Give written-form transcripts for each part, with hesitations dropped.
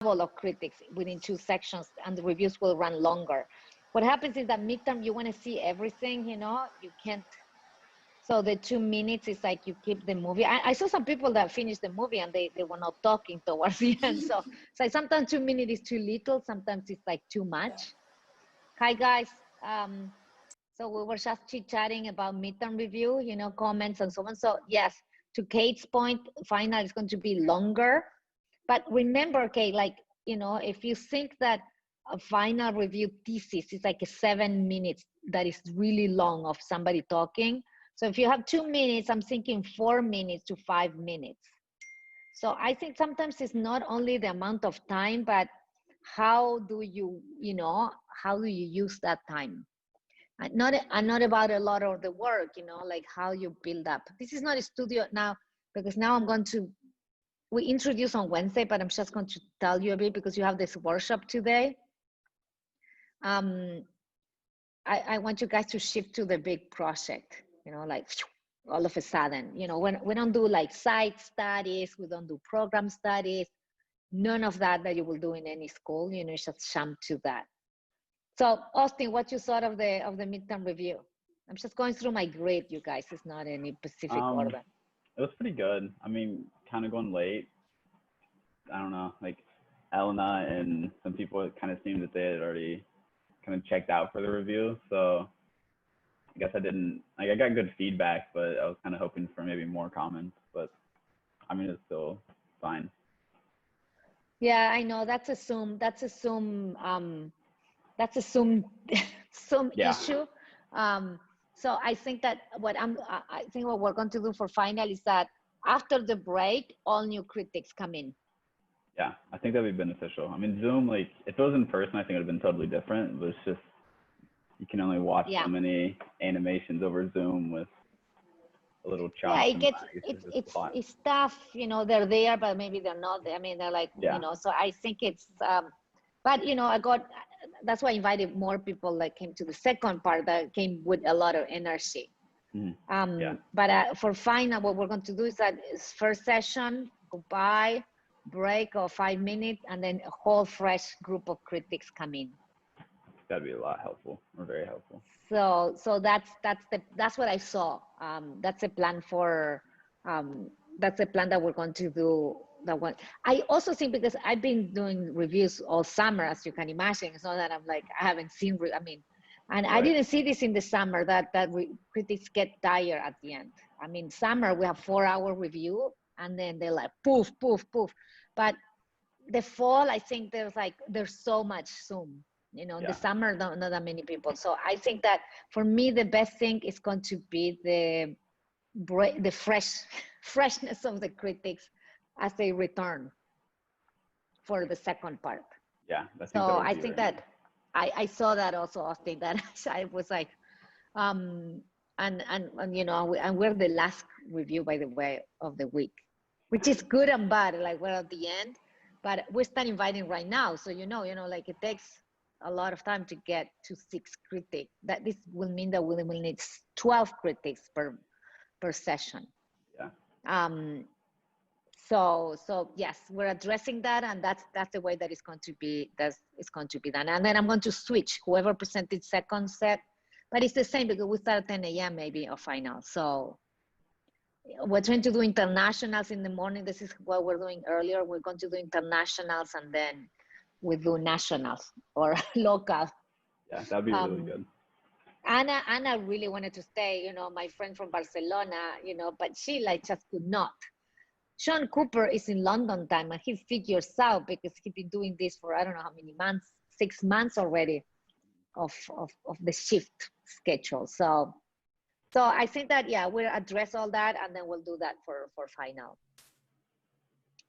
of critics within 2 sections, and the reviews will run longer. What happens is that midterm, you want to see everything, you can't. So the 2 minutes is like you keep the movie. I saw some people that finished the movie and they were not talking towards the end. So it's like sometimes 2 minutes is too little, sometimes it's like too much. Hi guys. So we were just chit-chatting about midterm review, comments and so on. So yes, to Kate's point, final is going to be longer. But remember, Kate, like, if you think that a final review thesis is like a 7 minutes, that is really long of somebody talking. So if you have 2 minutes, I'm thinking 4 minutes to 5 minutes. So I think sometimes it's not only the amount of time, but how do you use that time? And not about a lot of the work, like how you build up. This is not a studio now, because now we introduce on Wednesday, but I'm just going to tell you a bit because you have this workshop today. I want you guys to shift to the big project, like all of a sudden, when we don't do like site studies, we don't do program studies, none of that you will do in any school, just jump to that. So Austin, what you thought of the midterm review? I'm just going through my grade, you guys. It's not any specific order. It was pretty good. I mean, kind of going late. I don't know, like Elena and some people, it kind of seemed that they had already kind of checked out for the review. So I guess I didn't, like, I got good feedback, but I was kind of hoping for maybe more comments, but I mean, it's still fine. Yeah, I know that's a Zoom Yeah. issue. So I think that I think what we're going to do for final is that after the break, all new critics come in. Yeah, I think that'd be beneficial. I mean, Zoom, like, if it was in person, I think it would have been totally different, but it's just, you can only watch so many animations over Zoom with a little chop. Yeah, it's tough, they're there, but maybe they're not. I mean, they're like, so I think it's, but that's why I invited more people that came to the second part that came with a lot of energy. But for final, what we're going to do is that first session, goodbye, break of 5 minutes, and then a whole fresh group of critics come in. That'd be a lot helpful, or very helpful. So that's what I saw. That's a plan for that's a plan that we're going to do. I also think, because I've been doing reviews all summer, as you can imagine. It's not that I'm like, I haven't seen. I didn't see this in the summer that critics get tired at the end. I mean, summer we have 4-hour review, and then they're like poof, poof, poof. But the fall, I think there's so much Zoom. In the summer, not that many people. So I think that for me, the best thing is going to be the freshness of the critics as they return for the second part. Yeah. So I think that I saw that also, Austin, that I was like, and we're the last review, by the way, of the week, which is good and bad. Like, we're at the end, but we start inviting right now. So, like, it takes a lot of time to get to 6 critics. That this will mean that we will need 12 critics per session. Yeah. So yes, we're addressing that, and that's the way that it's going to be. It's going to be done. And then I'm going to switch whoever presented second set, but it's the same because we start at 10 a.m. maybe or final. So we're trying to do internationals in the morning. This is what we're doing earlier. We're going to do internationals, and then we do nationals or local. Yeah, that'd be really good. Anna really wanted to stay, my friend from Barcelona, but she just could not. Sean Cooper is in London time, and he figures out, because he's been doing this for I don't know how many months, 6 months already of the shift schedule. So I think that, we'll address all that, and then we'll do that for final,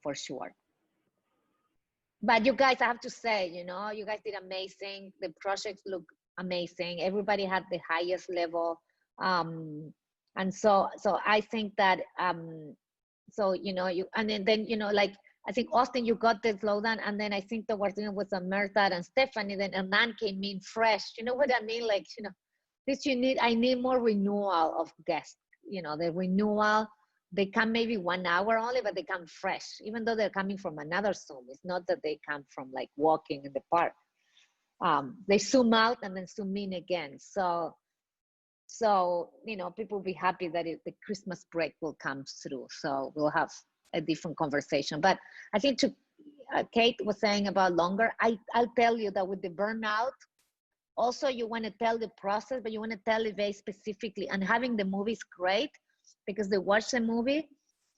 for sure. But you guys, I have to say, you guys did amazing. The projects look amazing. Everybody had the highest level. And so I think that, and then, like, I think Austin, you got the slowdown, and then I think towards the end was Mertha and Stephanie, then Hernan came in fresh. You know what I mean? Like, I need more renewal of guests, the renewal they come maybe 1 hour only, but they come fresh, even though they're coming from another Zoom. It's not that they come from like walking in the park. They zoom out and then zoom in again. So you know, people will be happy that the Christmas break will come through. So we'll have a different conversation. But I think to Kate was saying about longer, I'll tell you that with the burnout, also you want to tell the process, but you want to tell it very specifically. And having the movie is great because they watch the movie,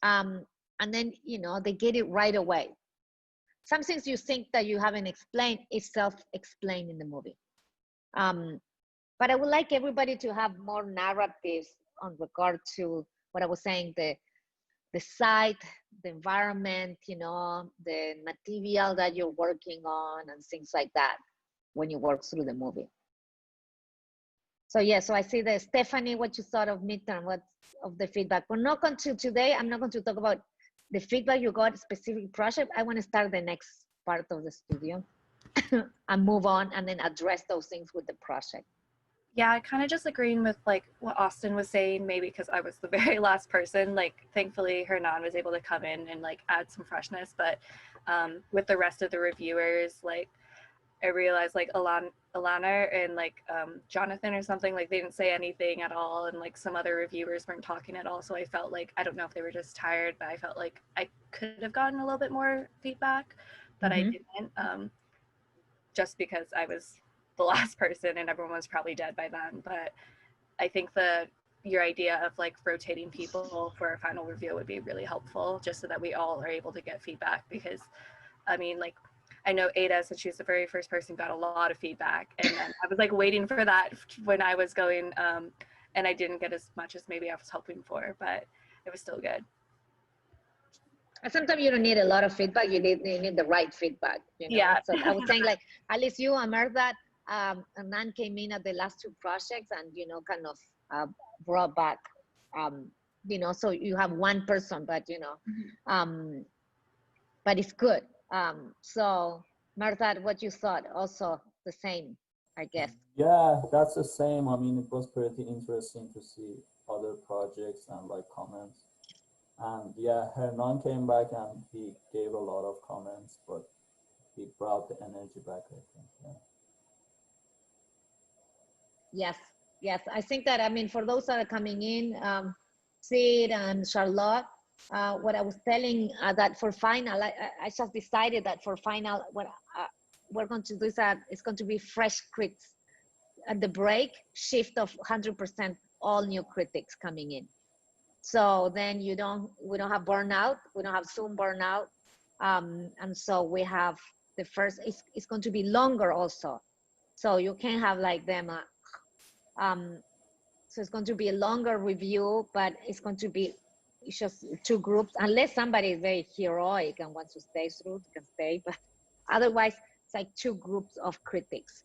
and then, you know, they get it right away. Some things you think that you haven't explained is self-explained in the movie. But I would like everybody to have more narratives on regard to what I was saying, the site, the environment, you know, the material that you're working on and things like that when you work through the movie. So yeah, so I see that Stephanie, what you thought of midterm, what of the feedback. We're not going to today, I'm not going to talk about the feedback you got specific project. I want to start the next part of the studio and move on and then address those things with the project. Yeah, kind of just agreeing with like what Austin was saying, maybe because I was the very last person. Like, thankfully, Hernan was able to come in and like add some freshness. But with the rest of the reviewers, like I realized like Alana and like Jonathan or something, like they didn't say anything at all, and like some other reviewers weren't talking at all. So I felt like, I don't know if they were just tired, but I felt like I could have gotten a little bit more feedback, but I didn't, just because I was the last person and everyone was probably dead by then. But I think your idea of like rotating people for a final review would be really helpful, just so that we all are able to get feedback. Because I mean, like, I know Ada said she was the very first person who got a lot of feedback, and then I was like waiting for that when I was going, and I didn't get as much as maybe I was hoping for, but it was still good. Sometimes you don't need a lot of feedback, you need the right feedback, you know? Yeah. So I was saying, like, at least you and Merdat, Nan came in at the last two projects and, you know, kind of brought back, you know, so you have one person, but, you know, but it's good. So Merdat, what you thought? Also the same, I guess. Yeah, that's the same. I mean, it was pretty interesting to see other projects and like comments. And yeah, Hernan came back and he gave a lot of comments, but he brought the energy back, I think. Yeah. Yes. I think that, I mean, for those that are coming in, Sid and Charlotte, what I was telling that for final, I just decided that for final, what we're going to do is that it's going to be fresh critics. At the break, shift of 100% all new critics coming in. So then we don't have burnout, we don't have Zoom burnout. And so we have the first, it's going to be longer also. So you can have like them, so it's going to be a longer review, but it's going to be just two groups, unless somebody is very heroic and wants to stay through, can stay, but otherwise it's like two groups of critics.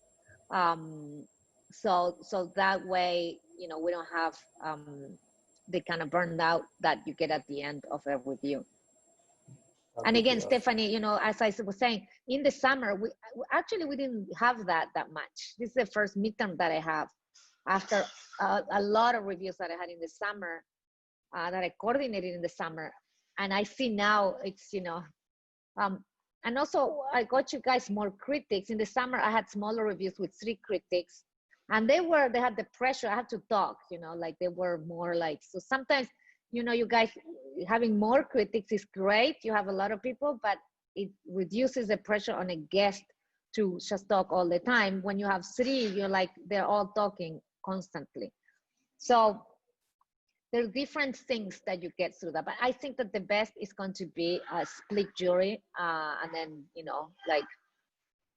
So that way, you know, we don't have the kind of burned out that you get at the end of a review. And again, Stephanie, you know, as I was saying, in the summer, we didn't have that much. This is the first midterm that I have after a lot of reviews that I had in the summer, that I coordinated in the summer. And I see now it's, you know, and also I got you guys more critics. In the summer, I had smaller reviews with 3 critics. And they had the pressure, I had to talk, you know, like they were more like, so sometimes, you know, you guys having more critics is great. You have a lot of people, but it reduces the pressure on a guest to just talk all the time. When you have 3, you're like, they're all talking constantly. So there are different things that you get through that. But I think that the best is going to be a split jury. And then, you know, like,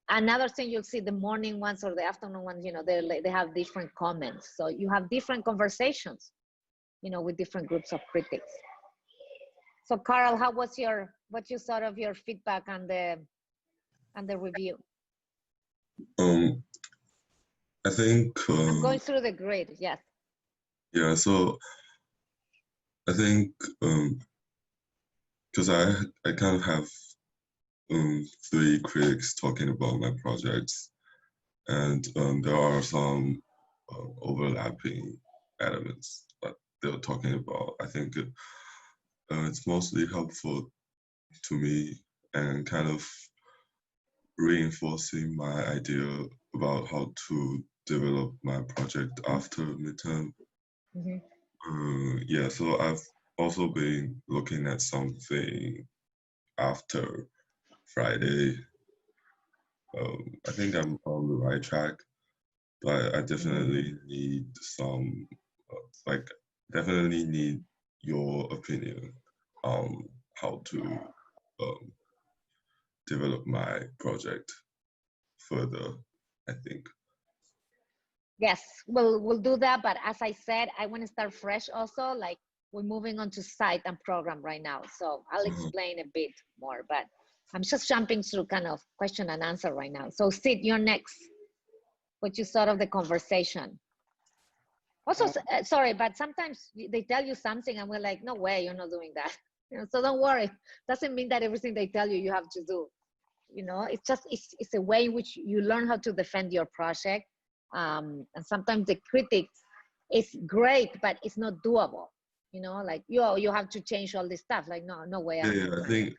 another thing you'll see the morning ones or the afternoon ones, you know, they have different comments. So you have different conversations, you know, with different groups of critics. So Carl, what you thought of your feedback on the review? I think I'm going through the grid, yes. Yeah, so I think because I kind of have 3 critics talking about my projects, and there are some overlapping elements that they were talking about. I think it's mostly helpful to me and kind of reinforcing my idea about how to develop my project after midterm. Hmm. Yeah, so I've also been looking at something after Friday. I think I'm on the right track, but I definitely need some, like, definitely need your opinion on how to um, develop my project further, I think. Yes, we'll do that. But as I said, I want to start fresh also. Like we're moving on to site and program right now. So I'll Uh-huh. explain a bit more, but I'm just jumping through kind of question and answer right now. So Sid, you're next. What you thought of the conversation? Also, sorry, but sometimes they tell you something and we're like, no way, you're not doing that. You know, so don't worry. Doesn't mean that everything they tell you, you have to do. You know, it's just, it's a way in which you learn how to defend your project. And sometimes the critics is great, but it's not doable. You know, like, you have to change all this stuff. Like, no, no way. Yeah, yeah,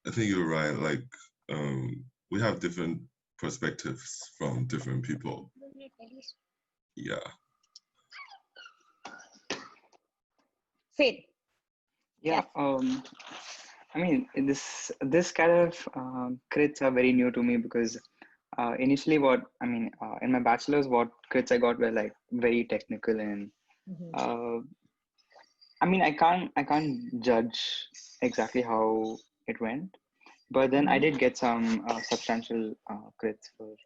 I think you're right. Like, we have different perspectives from different people. Yeah. Sid, Yeah, yes. I mean, this kind of crits are very new to me because initially, in my bachelor's, what crits I got were like very technical, and Mhm. I can't judge exactly how it went, but then I Mhm. did get some substantial crits for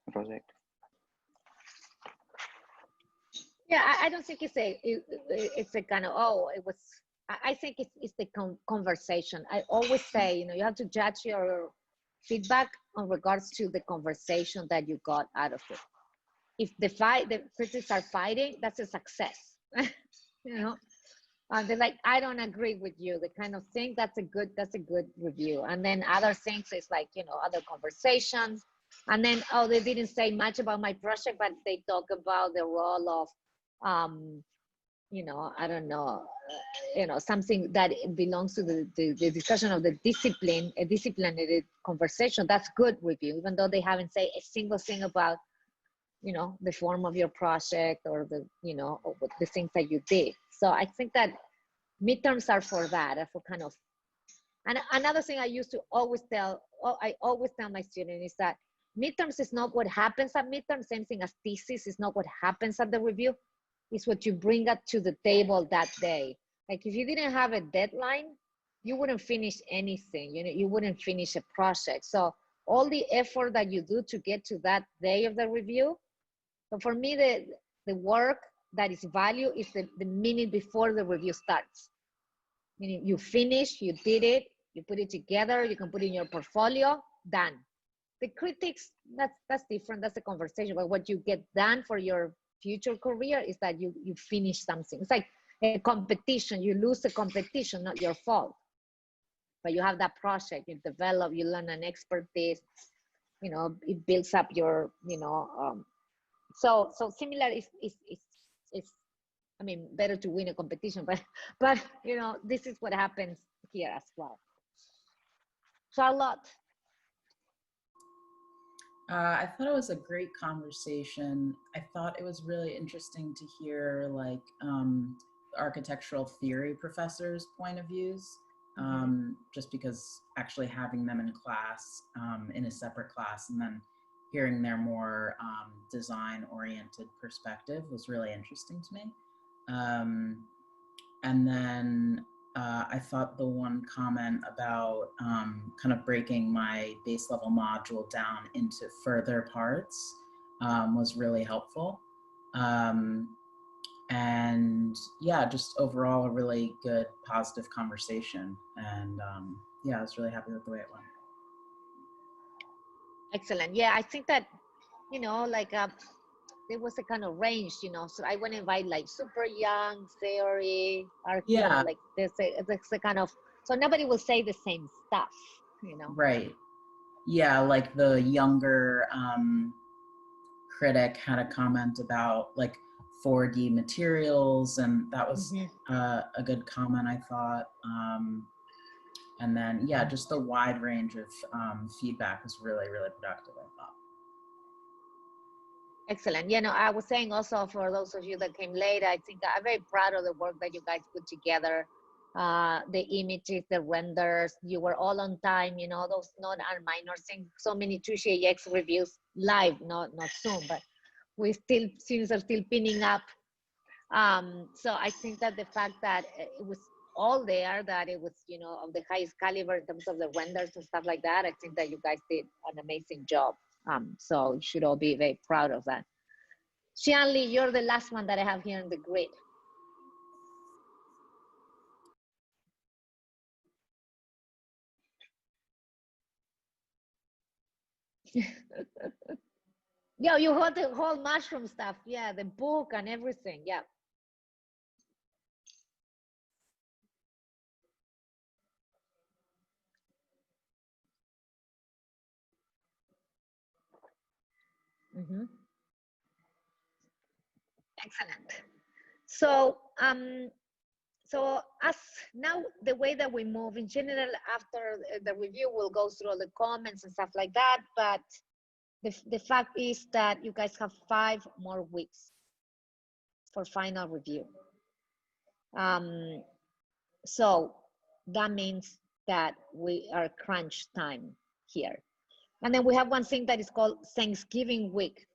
the project. Yeah, I don't think it's a kind of, oh, it was. I think it's the conversation. I always say, you have to judge your feedback on regards to the conversation that you got out of it. If the critics are fighting, that's a success. you know, they're like, I don't agree with you, the kind of thing. That's a good review. And then other things is like, other conversations. And then, oh, they didn't say much about my project, but they talk about the role of, I don't know, something that belongs to the discussion of the discipline, a disciplinary conversation. That's good review, even though they haven't said a single thing about, the form of your project or or the things that you did. So I think that midterms are for that, for kind of. And another thing I always tell my students is that midterms is not what happens at midterms. Same thing as thesis is not what happens at the review. It's what you bring up to the table that day. Like if you didn't have a deadline, you wouldn't finish anything. You wouldn't finish a project. So all the effort that you do to get to that day of the review. So for me, the work that is value is the minute before the review starts. Meaning you finish, you did it, you put it together, you can put it in your portfolio, done. The critics, that's different, that's a conversation. But what you get done for your future career is that you finish something. It's like a competition. You lose a competition, not your fault. But you have that project, you develop, you learn an expertise, it builds up your, so similar is I mean, better to win a competition, but this is what happens here as well. Charlotte. I thought it was a great conversation. I thought it was really interesting to hear like architectural theory professors' point of views, just because actually having them in class, in a separate class, and then hearing their more design-oriented perspective was really interesting to me. And then I thought the one comment about kind of breaking my base level module down into further parts was really helpful. And yeah, just overall a really good positive conversation. And yeah, I was really happy with the way it went. Excellent. Yeah, I think that, like there was a kind of range, so I want to invite like super young theory, Yeah. like there's a kind of, so nobody will say the same stuff, Right. Yeah, like the younger critic had a comment about like 4D materials, and that was Mhm. a good comment, I thought. And then, yeah, just the wide range of feedback was really, really productive, I thought. Excellent. You know, I was saying also for those of you that came late, I think I'm very proud of the work that you guys put together. The images, the renders, you were all on time, you know, those not are minor things. So many Tushy AX reviews live, not Zoom, but we still, students are still pinning up. So I think that the fact that it was all there, that it was, you know, of the highest caliber in terms of the renders and stuff like that, I think that you guys did an amazing job. So you should all be very proud of that. Xianli, you're the last one that I have here in the grid. Yeah, you heard the whole mushroom stuff. Yeah, the book and everything. Yeah. Mm-hmm. Excellent. So, so as now the way that we move in general after the review, we'll go through all the comments and stuff like that. But the fact is that you guys have 5 more weeks for final review. So that means that we are crunch time here. And then we have one thing that is called Thanksgiving week,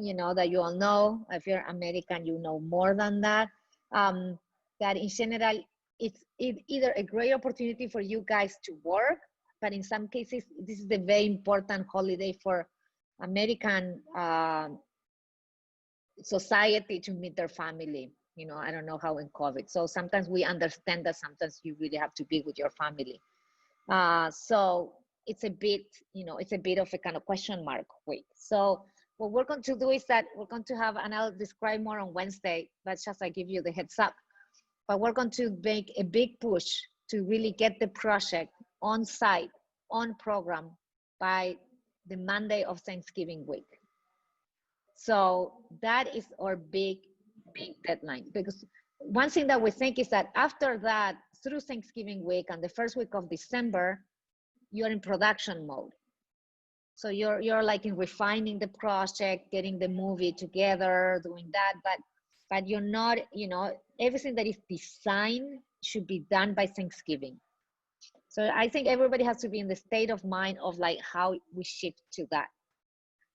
you know, that you all know. If you're American, you know more than that. That in general, it's either a great opportunity for you guys to work, but in some cases, this is a very important holiday for American society to meet their family. You know, I don't know how in COVID. So sometimes we understand that sometimes you really have to be with your family. So it's a bit, you know, it's a bit of a kind of question mark week. So what we're going to do is that we're going to have, and I'll describe more on Wednesday, but just I give you the heads up. But we're going to make a big push to really get the project on site, on program by the Monday of Thanksgiving week. So that is our big deadline, because one thing that we think is that after that, through Thanksgiving week and the first week of December, you're in production mode. So you're like in refining the project, getting the movie together, doing that, but you're not, you know, everything that is designed should be done by Thanksgiving. So I think everybody has to be in the state of mind of like how we shift to that.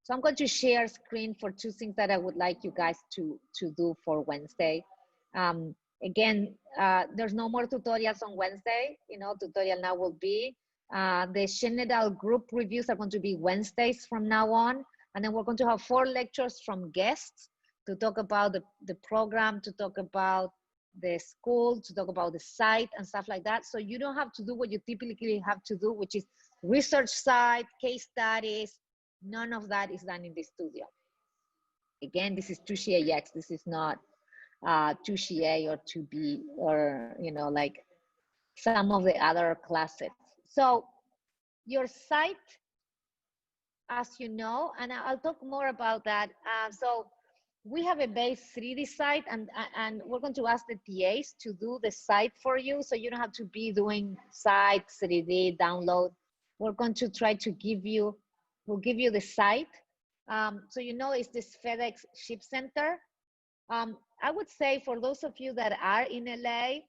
So I'm going to share screen for 2 things that I would like you guys to do for Wednesday. Again, there's no more tutorials on Wednesday. You know, tutorial now will be, the general group reviews are going to be Wednesdays from now on. And then we're going to have 4 lectures from guests to talk about the program, to talk about the school, to talk about the site and stuff like that. So you don't have to do what you typically have to do, which is research site, case studies. None of that is done in the studio. Again, this is Tushy AX. This is not Tushy A or 2B or, you know, like some of the other classes. So your site, as you know, and I'll talk more about that. So we have a base 3D site, and we're going to ask the TAs to do the site for you, so you don't have to be doing site 3D download. We're going to try to give you, we'll give you the site. So you know, it's this FedEx Ship Center. I would say for those of you that are in LA,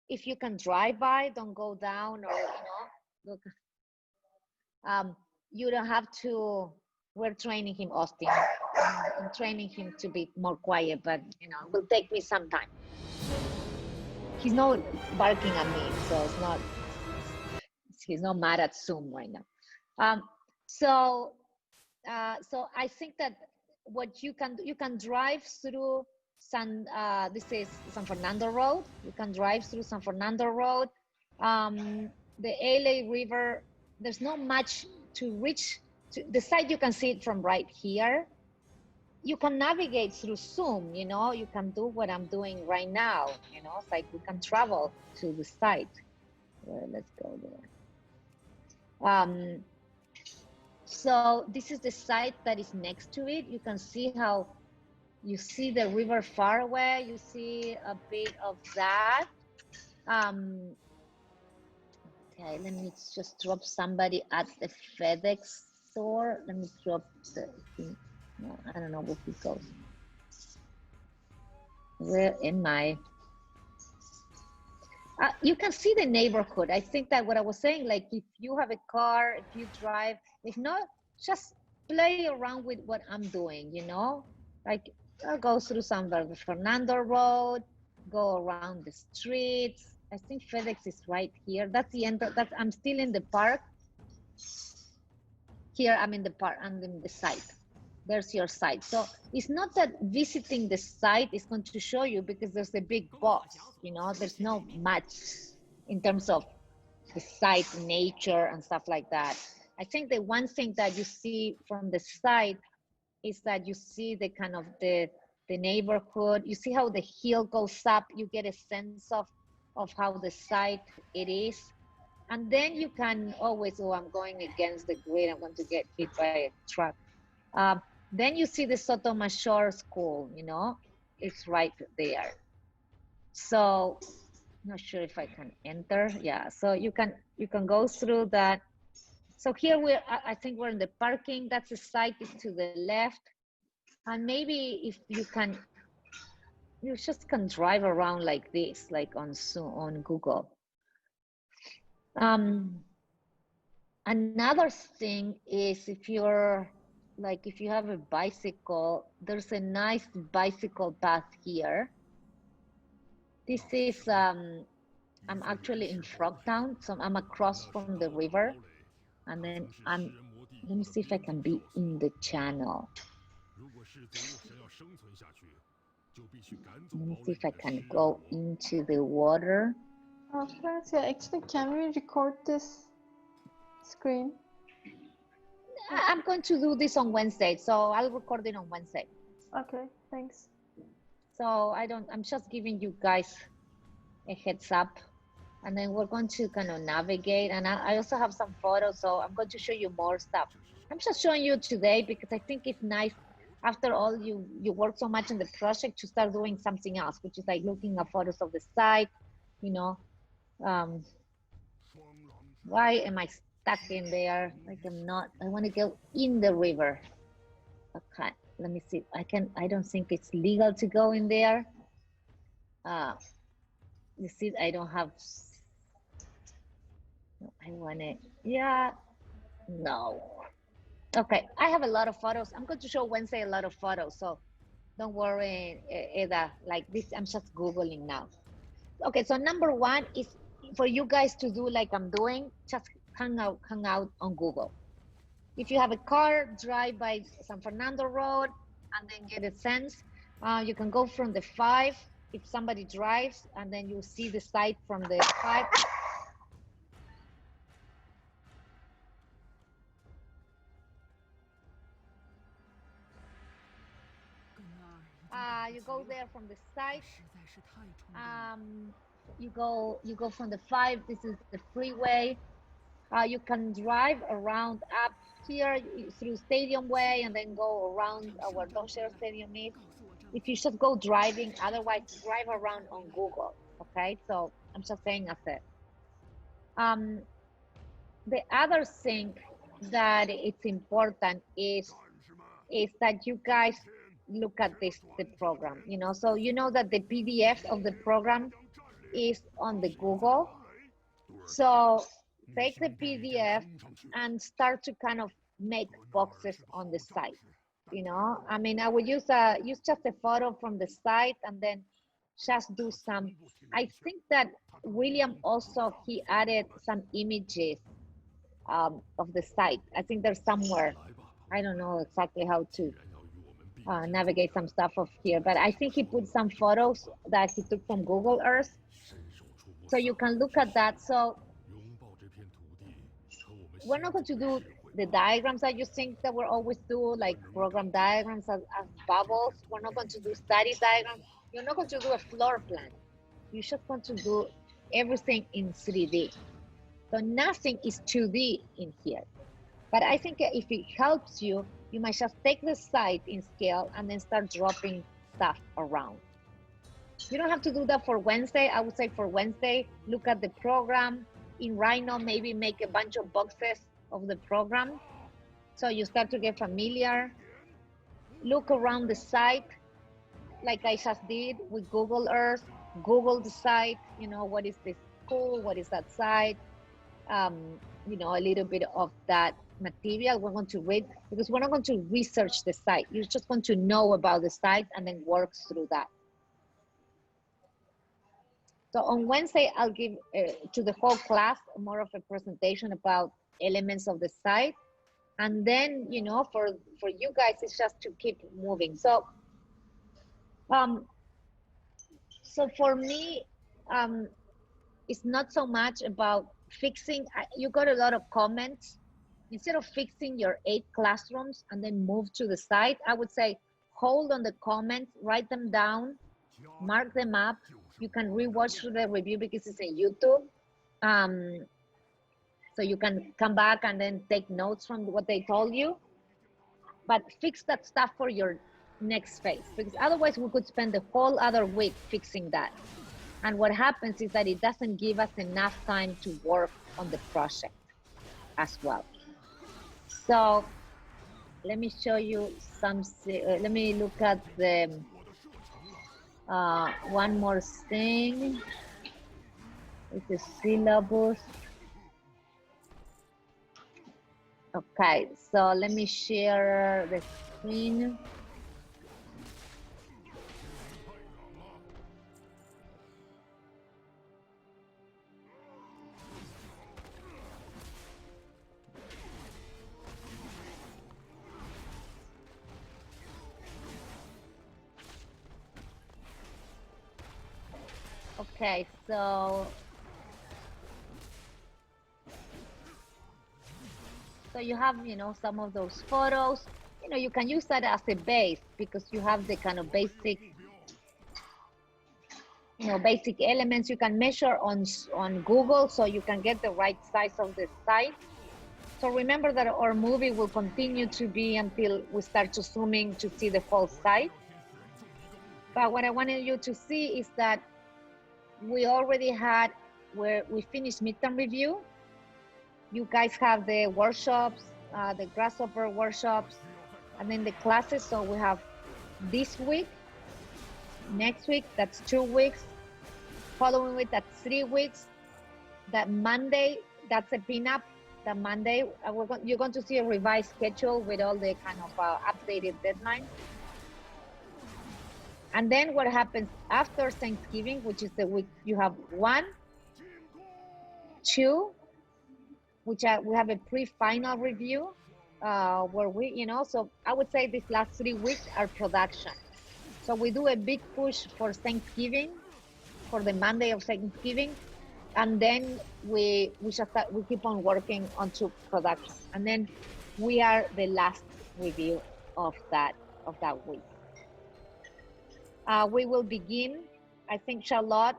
if you can drive by, don't go down, or, you know, look, you don't have to. We're training him, Austin. I'm training him to be more quiet, but, you know, it will take me some time. He's not barking at me, so it's not, he's not mad at Zoom right now. So I think that what you can drive through this is San Fernando Road. You can drive through San Fernando Road. The LA River, there's not much to reach to the site. You can see it from right here. You can navigate through Zoom, you know, you can do what I'm doing right now, you know, it's like we can travel to the site. Let's go there. So this is the site that is next to it. You can see how You see the river far away. You see a bit of that. Okay, let me just drop somebody at the FedEx store. Let me drop the thing. No, I don't know where he goes. Where am I? You can see the neighborhood. I think that what I was saying, like if you have a car, if you drive, if not, just play around with what I'm doing, you know? Like I'll go through San Fernando Road, go around the streets. I think FedEx is right here. That's the end. I'm still in the park. Here I'm in the park, I'm in the site. There's your site. So it's not that visiting the site is going to show you because there's a big box, you know, there's no much in terms of the site, nature and stuff like that. I think the one thing that you see from the site is that you see the kind of the neighborhood, you see how the hill goes up, you get a sense of how the site it is. And then you can always, oh, I'm going against the grid, I'm going to get hit by a truck. Then you see the Sotomayor School, you know, it's right there. So I'm not sure if I can enter. Yeah, so you can go through that. So here I think we're in the parking. That's the site is to the left. And maybe if you can, you just can drive around like this, like on Google. Another thing is if you're like, if you have a bicycle, there's a nice bicycle path here. This is, I'm actually in Frogtown, so I'm across from the river. And then let me see if I can be in the channel. Let me see if I can go into the water. Francia, actually, can we record this screen? I'm going to do this on Wednesday, so I'll record it on Wednesday. Okay, thanks. So I'm just giving you guys a heads up, and then we're going to kind of navigate. And I also have some photos, so I'm going to show you more stuff. I'm just showing you today because I think it's nice. After all, you work so much on the project to start doing something else, which is like looking at photos of the site, you know. Why am I stuck in there? Like I'm not, I want to go in the river. Okay, let me see. I don't think it's legal to go in there. You see, I don't have, I want to, yeah, no. Okay, I have a lot of photos. I'm going to show Wednesday a lot of photos, so don't worry, Eda, like this, I'm just Googling now. Okay, so number one is for you guys to do like I'm doing, just hang out on Google. If you have a car, drive by San Fernando Road and then get a sense. You can go from the 5 if somebody drives, and then you see the site from the 5. You go there from the site. You go from the 5. This is the freeway. You can drive around up here through Stadium Way and then go around where Dodger Stadium is. If you just go driving, otherwise drive around on Google. Okay, so I'm just saying as it. The other thing that it's important is that you guys look at the program, you know, so you know that the PDF of the program is on the Google. So take the PDF and start to kind of make boxes on the site, you know. I mean, I would use just a photo from the site and then just do some. I think that William also, he added some images of the site. I think there's somewhere, I don't know exactly how to navigate some stuff off here, but I think he put some photos that he took from Google Earth. So you can look at that. So we're not going to do the diagrams that you think that we'll always do, like program diagrams as bubbles. We're not going to do study diagrams. You're not going to do a floor plan. You just want to do everything in 3D. So nothing is 2D in here. But I think if it helps you, You might just take the site in scale and then start dropping stuff around. You don't have to do that for Wednesday. I would say for Wednesday, look at the program. In Rhino, maybe make a bunch of boxes of the program. So you start to get familiar. Look around the site, like I just did with Google Earth. Google the site, you know, what is this school? What is that site? You know, a little bit of that material we're going to read, because we're not going to research the site. You're just going to know about the site and then work through that. So on Wednesday, I'll give to the whole class more of a presentation about elements of the site. And then, you know, for you guys, it's just to keep moving. So, so for me, it's not so much about fixing. You got a lot of comments. Instead of fixing your 8 classrooms and then move to the site, I would say hold on the comments, write them down, mark them up. You can rewatch the review because it's in YouTube. So you can come back and then take notes from what they told you. But fix that stuff for your next phase, because otherwise we could spend the whole other week fixing that. And what happens is that it doesn't give us enough time to work on the project as well. So let me show you some, let me look at the, one more thing. It's the syllabus. Okay, so let me share the screen. Okay, so you have, you know, some of those photos. You know, you can use that as a base because you have the kind of basic, you know, basic elements you can measure on Google, so you can get the right size of the site. So remember that our movie will continue to be until we start to zooming to see the whole site. But what I wanted you to see is that we already had, where we finished midterm review. You guys have the workshops, the Grasshopper workshops, and then the classes. So we have this week, next week, that's 2 weeks. Following week, that's 3 weeks. That Monday, that's a pinup. That Monday, you're going to see a revised schedule with all the kind of updated deadlines. And then what happens after Thanksgiving, which is the week, you have 1, 2, which we have a pre-final review where we, you know, so I would say these last 3 weeks are production. So we do a big push for Thanksgiving, for the Monday of Thanksgiving, and then we keep on working onto production. And then we are the last review of that week. We will begin, I think Charlotte,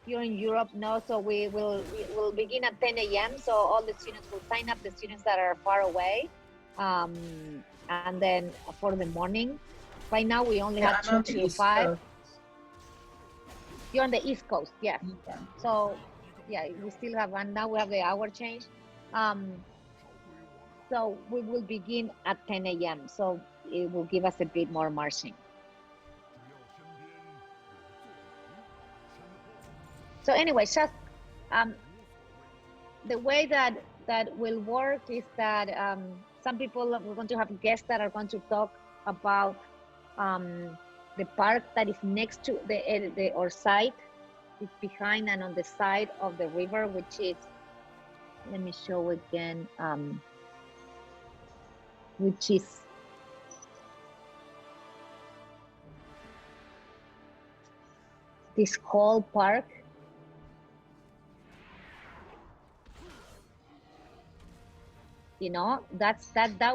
you're in Europe now, so we will begin at 10 a.m. So all the students will sign up, the students that are far away. And then for the morning, right now we only have 2 to 5. You're on the East Coast, yes. Yeah. So yeah, we still have, and now we have the hour change. So we will begin at 10 a.m. So it will give us a bit more margin. So anyway, just the way that will work is that some people, we're going to have guests that are going to talk about the park that is next to our site. It's behind and on the side of the river, which is, let me show again, which is this whole park. You know, that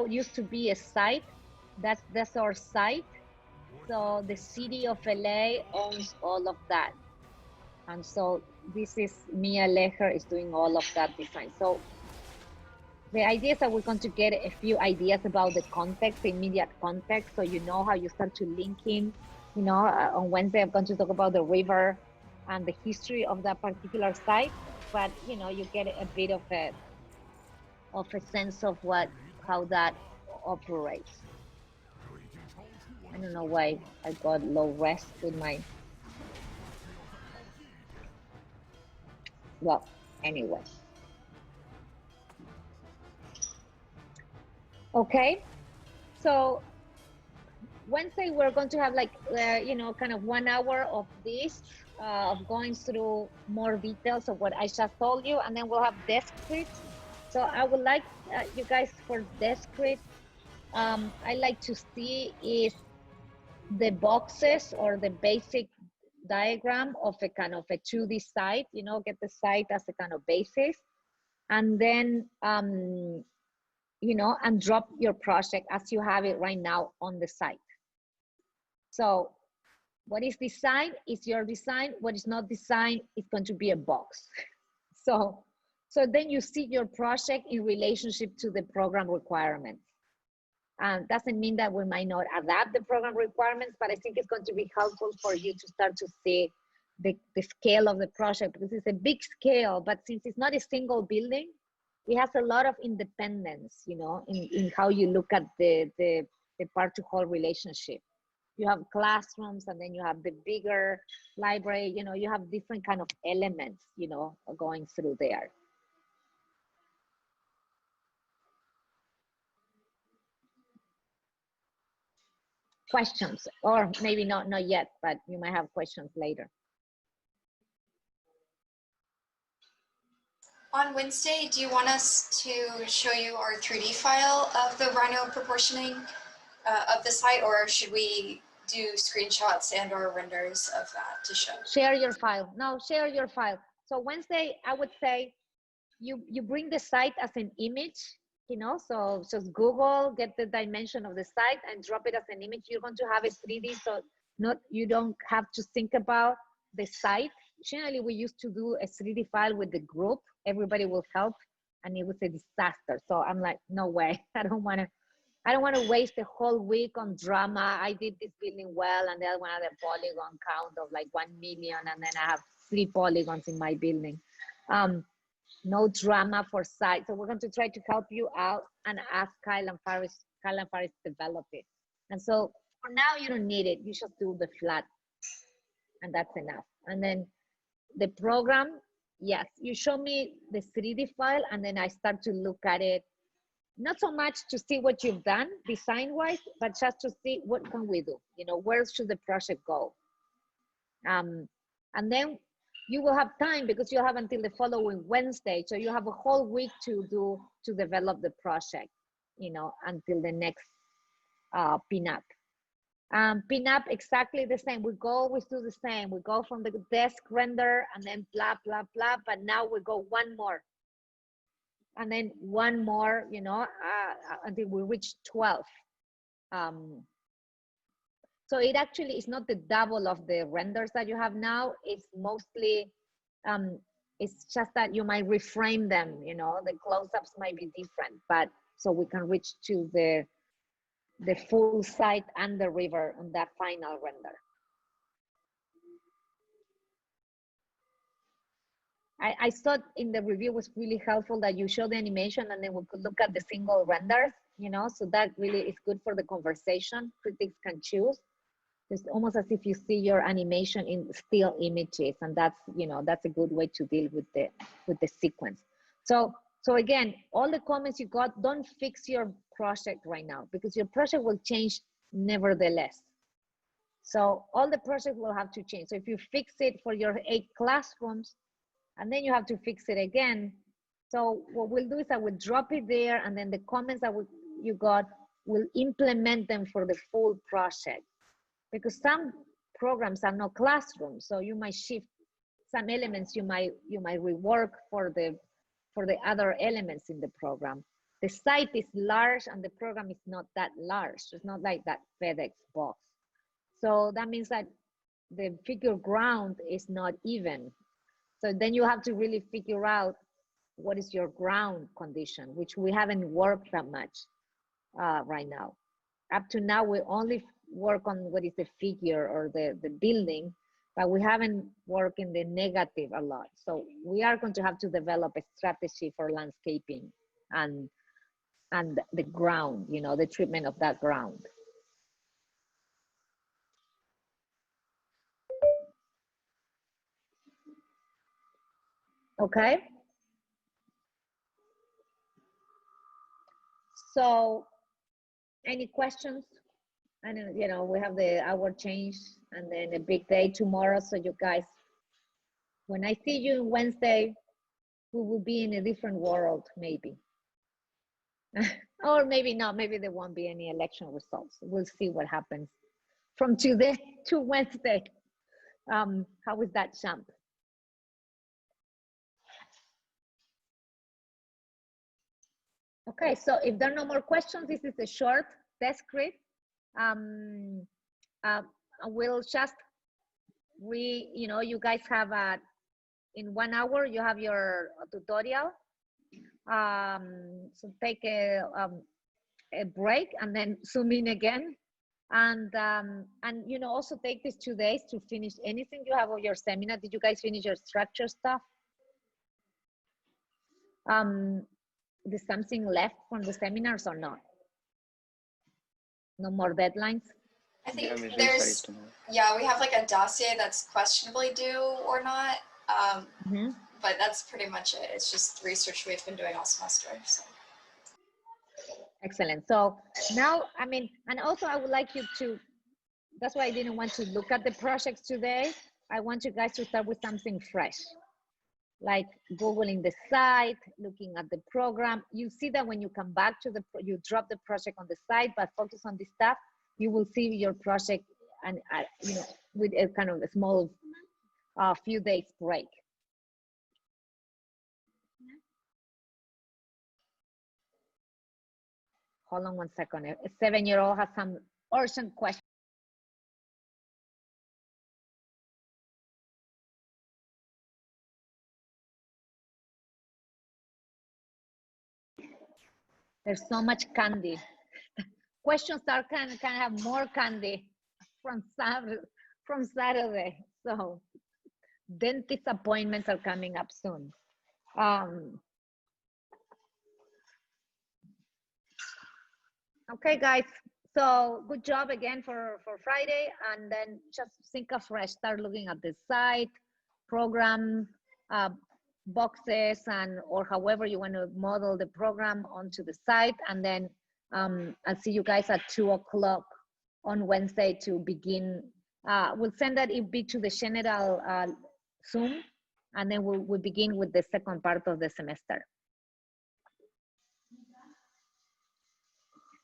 used to be a site. That's our site. So the city of LA owns all of that. And so this is Mia Leher is doing all of that design. So The idea is that we're going to get a few ideas about the context, the immediate context, so you know how you start to link in. You know, on Wednesday I'm going to talk about the river and the history of that particular site, but you know, you get a bit of a sense of how that operates. I don't know why I got low rest with my, well, anyway. Okay, so Wednesday we're going to have like, you know, kind of 1 hour of this, of going through more details of what I just told you, and then we'll have Descrit. So I would like you guys for Descrit, I like to see is the boxes or the basic diagram of a kind of a 2D site, you know, get the site as a kind of basis, and then, you know, and drop your project as you have it right now on the site. So what is designed is your design. What is not designed is going to be a box. So then you see your project in relationship to the program requirements. Doesn't mean that we might not adapt the program requirements, but I think it's going to be helpful for you to start to see the scale of the project, because it's a big scale, but since it's not a single building, it has a lot of independence, you know, in how you look at the part to whole relationship. You have classrooms, and then you have the bigger library, you know, you have different kind of elements, you know, going through there. Questions, or maybe not yet, but you might have questions later. On Wednesday, do you want us to show you our 3D file of the Rhino proportioning of the site, or should we do screenshots and or renders of that to show? Share your file. No, share your file. So Wednesday, I would say you bring the site as an image, you know, so just Google, get the dimension of the site and drop it as an image. You're going to have it 3D, so you don't have to think about the site. Generally, we used to do a 3D file with the group. Everybody will help, and it was a disaster. So I'm like, no way. I don't want to waste a whole week on drama. I did this building well, and then one had a polygon count of like 1 million, and then I have 3 polygons in my building. No drama for site. So we're going to try to help you out and ask Kyle and Faris. Kyle and Faris develop it. And so for now, you don't need it. You just do the flat, and that's enough. And then the program, yes, you show me the 3D file, and then I start to look at it, not so much to see what you've done design-wise, but just to see what can we do, you know, where should the project go? And then you will have time, because you'll have until the following Wednesday, so you have a whole week to develop the project, you know, until the next pinup. Pinup, exactly the same. We always do the same. We go from the desk render and then blah, blah, blah, but now we go one more. And then one more, you know, until we reach 12. So it actually is not the double of the renders that you have now. It's mostly, it's just that you might reframe them, you know, the close-ups might be different, but so we can reach to the full site and the river on that final render. I thought in the review was really helpful that you show the animation and then we could look at the single renders, you know, so that really is good for the conversation. Critics can choose. It's almost as if you see your animation in still images, and that's, you know, that's a good way to deal with the sequence. So again, all the comments you got, don't fix your project right now, because your project will change nevertheless. So all the projects will have to change. So if you fix it for your 8 classrooms, and then you have to fix it again. So what we'll do is I will drop it there, and then the comments that you got, will implement them for the full project. Because some programs are not classrooms, so you might shift some elements, you might rework for the other elements in the program. The site is large and the program is not that large. It's not like that FedEx box. So that means that the figure ground is not even. So then you have to really figure out what is your ground condition, which we haven't worked that much right now. Up to now, we only work on what is the figure or the building, but we haven't worked in the negative a lot. So we are going to have to develop a strategy for landscaping and the ground, you know, the treatment of that ground. Okay. So any questions? I know, you know, we have the hour change and then a big day tomorrow. So you guys, when I see you Wednesday, we will be in a different world, maybe. Or maybe not, maybe there won't be any election results. We'll see what happens from today to Wednesday. How is that jump? Okay, so if there are no more questions, this is a short test script. We'll just you know, you guys have in 1 hour, you have your tutorial. So take a break and then zoom in again. And you know, also take these 2 days to finish anything you have on your seminar. Did you guys finish your structure stuff? There's something left from the seminars or not? No more deadlines? I think there's, yeah, we have like a dossier that's questionably due or not, but that's pretty much it. It's just research we've been doing all semester. So. Excellent. So now, I mean, and also I would like you to, that's why I didn't want to look at the projects today. I want you guys to start with something fresh, like Googling the site, looking at the program. You see that when you come back to you drop the project on the site, but focus on this stuff, you will see your project and you know, with a kind of a small few days break. Hold on 1 second. A 7-year-old has some urgent question. There's so much candy. Questions are can have more candy from Saturday. So dentist appointments are coming up soon. Okay, guys. So good job again for Friday, and then just think afresh. Start looking at the site, program, boxes, and or however you want to model the program onto the site, and then I'll see you guys at 2 o'clock on Wednesday to begin. We'll send that it be to the general Zoom, and then we'll begin with the second part of the semester.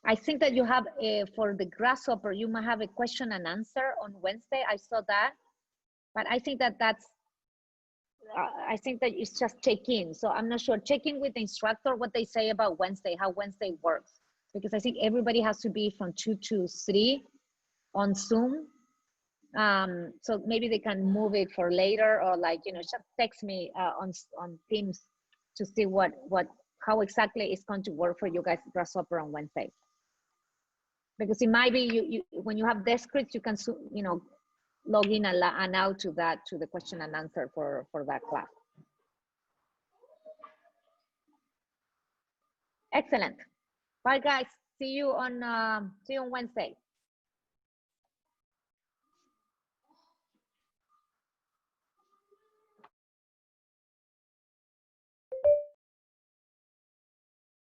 I think that you have for the grasshopper, you might have a question and answer on Wednesday. I saw that, but I think that I think that it's just check-in. So I'm not sure. Check in with the instructor what they say about Wednesday, how Wednesday works, because I think everybody has to be from 2 to 3 on Zoom. So maybe they can move it for later, or like, you know, just text me on Teams to see how exactly it's going to work for you guys grasshopper on Wednesday. Because it might be you when you have desk scripts, you can, you know, log in and out to the question and answer for that class. Excellent. Bye guys. See you on Wednesday.